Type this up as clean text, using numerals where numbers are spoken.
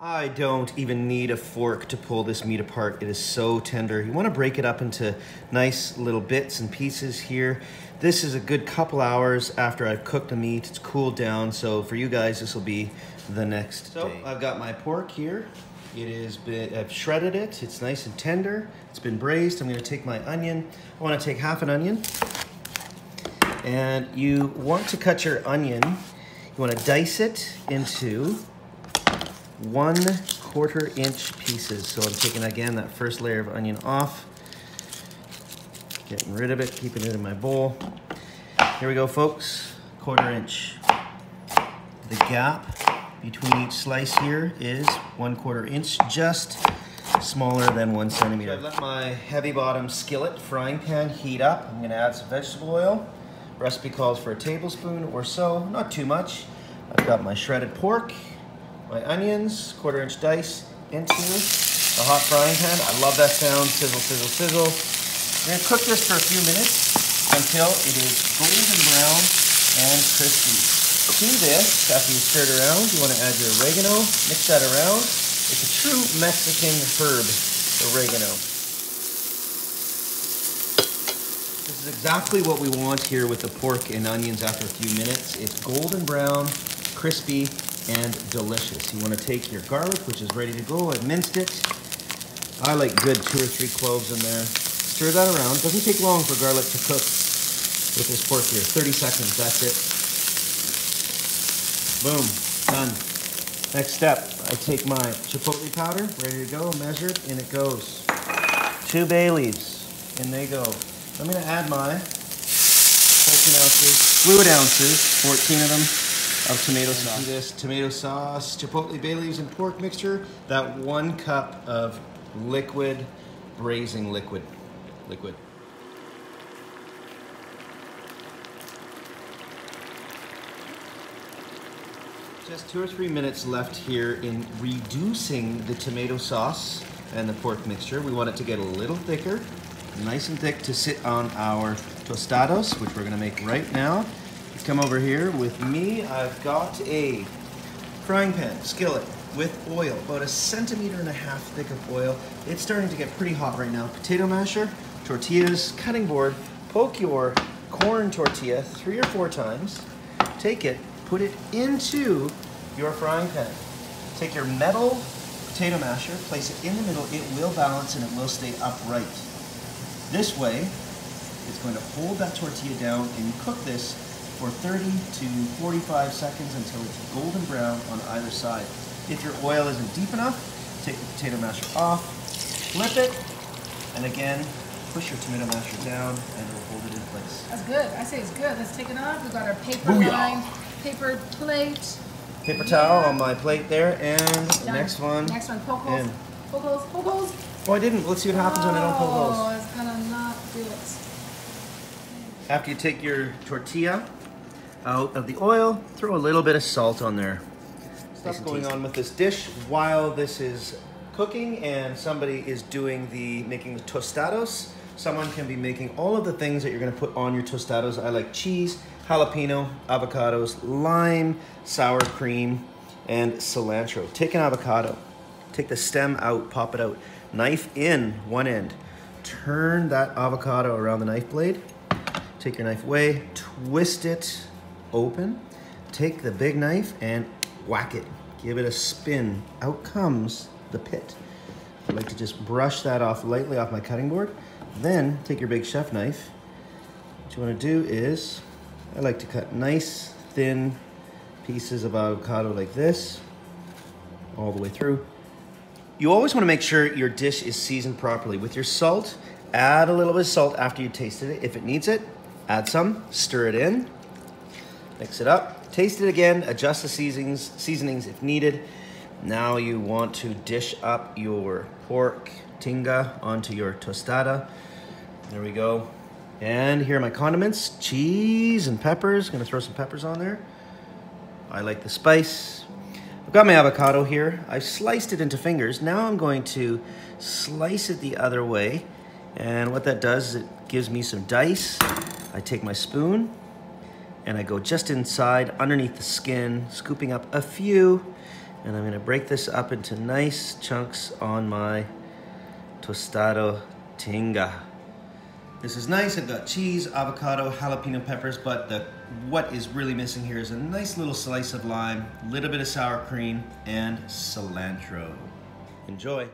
I don't even need a fork to pull this meat apart. It is so tender. You want to break it up into nice little bits and pieces here. This is a good couple hours after I've cooked the meat. It's cooled down, so for you guys, this will be the next day. I've got my pork here. I've shredded it. It's nice and tender. It's been braised. I'm going to take my onion. I want to take half an onion. And you want to cut your onion. You want to dice it into 1/4 inch pieces. So I'm taking again that first layer of onion off, getting rid of it, keeping it in my bowl. Here we go, folks. 1/4 inch. The gap between each slice here is 1/4 inch, just smaller than 1 centimeter. I've let my heavy bottom skillet frying pan heat up. I'm going to add some vegetable oil. Recipe calls for a tablespoon or so, not too much. I've got my shredded pork, my onions, 1/4 inch dice into the hot frying pan. I love that sound, sizzle, sizzle, sizzle. We're gonna cook this for a few minutes until it is golden brown and crispy. To this, after you stir it around, you wanna add your oregano, mix that around. It's a true Mexican herb, oregano. This is exactly what we want here with the pork and onions after a few minutes. It's golden brown, crispy, and delicious. You want to take your garlic, which is ready to go. I've minced it. I like good 2 or 3 cloves in there. Stir that around. Doesn't take long for garlic to cook with this pork here. 30 seconds, that's it. Boom, done. Next step, I take my chipotle powder, ready to go, measured, in it goes. 2 bay leaves, in they go. I'm gonna add my 14 ounces, fluid ounces, 14 of them, of tomato sauce. This tomato sauce, chipotle bay leaves, and pork mixture, that 1 cup of liquid, braising liquid. Just 2 or 3 minutes left here in reducing the tomato sauce and the pork mixture. We want it to get a little thicker, nice and thick, to sit on our tostados, which we're gonna make right now. Come over here with me. I've got a frying pan, skillet with oil, about 1.5 centimeters thick of oil. It's starting to get pretty hot right now. Potato masher, tortillas, cutting board. Poke your corn tortilla 3 or 4 times. Take it, put it into your frying pan. Take your metal potato masher, place it in the middle. It will balance and it will stay upright. This way, it's going to hold that tortilla down, and you cook this for 30 to 45 seconds until it's golden brown on either side. If your oil isn't deep enough, take the potato masher off, flip it, and again, push your tomato masher down, and it'll hold it in place. That's good. I say it's good. Let's take it off. We've got our paper line, paper plate. Paper towel on my plate there, and the next one. Next one, poke holes. Poke holes, poke holes. Oh, I didn't. Let's see what happens when I don't poke holes. Oh, it's gonna not do it. After you take your tortilla out of the oil, throw a little bit of salt on there. Stuff going on with this dish while this is cooking and somebody is making the tostados. Someone can be making all of the things that you're gonna put on your tostados. I like cheese, jalapeno, avocados, lime, sour cream, and cilantro. Take an avocado, take the stem out, pop it out, knife in one end, turn that avocado around the knife blade, take your knife away, twist it open, take the big knife and whack it. Give it a spin. Out comes the pit. I like to just brush that off lightly off my cutting board. Then take your big chef knife. What you want to do is, I like to cut nice, thin pieces of avocado like this, all the way through. You always want to make sure your dish is seasoned properly. With your salt, add a little bit of salt after you tasted it. If it needs it, add some, stir it in. Mix it up, taste it again, adjust the seasonings if needed. Now you want to dish up your pork tinga onto your tostada. There we go. And here are my condiments, cheese and peppers. Gonna throw some peppers on there. I like the spice. I've got my avocado here. I've sliced it into fingers. Now I'm going to slice it the other way. And what that does is it gives me some dice. I take my spoon and I go just inside, underneath the skin, scooping up a few, And I'm gonna break this up into nice chunks on my tostado tinga. This is nice. I've got cheese, avocado, jalapeno peppers, but what is really missing here is a nice little slice of lime, a little bit of sour cream, and cilantro. Enjoy.